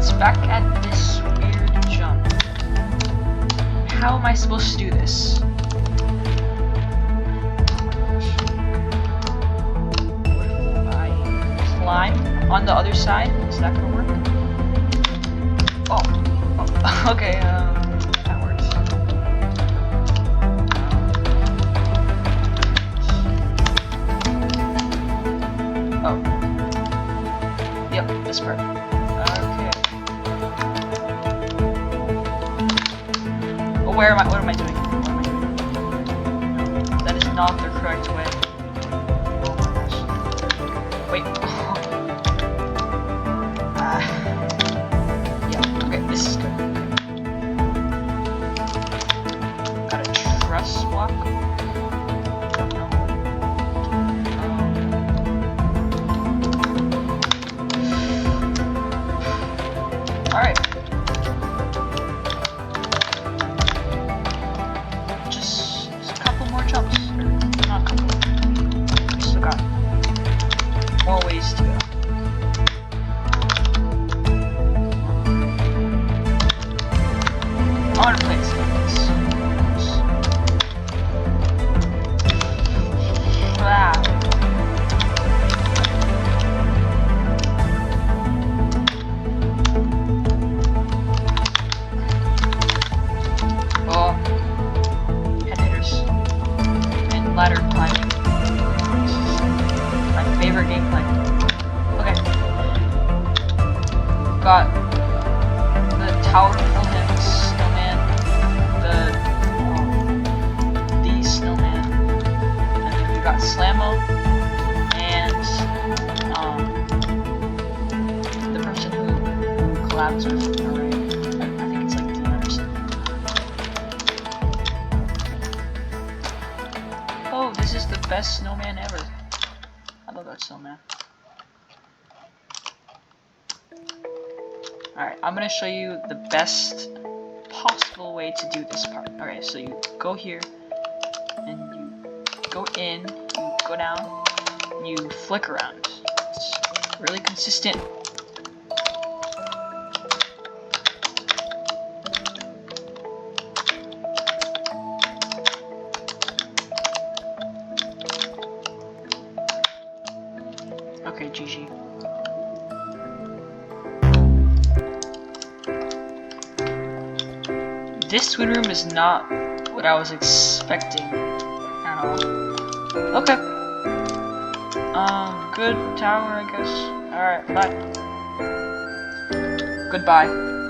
It's back at this weird jump. How am I supposed to do this? What if I climb on the other side? Is that gonna work? Oh, okay, that works. Oh. Yep, this part. Okay. Oh, what am I doing? That is not the correct way. Oh my gosh. Wait. Yeah, okay, this is good. Got a truss block. Alright. Just a couple more jumps. Not a couple. We still got more ways to go. I want to play this like this. Ah. Oh, head hitters and ladder climbing. My favorite gameplay. Okay, got the tower full him snowman, the snowman, and then we got Slammo and the person who collabs with. Alright, I think it's like Dean or something. Oh, this is the best snowman ever. I love that snowman. Alright, I'm gonna show you the best possible way to do this part. Alright, so you go here, and you go in, you go down, and you flick around. It's really consistent. Okay, GG. This twin room is not what I was expecting at all. Okay. Good tower, I guess. Alright, bye. Goodbye.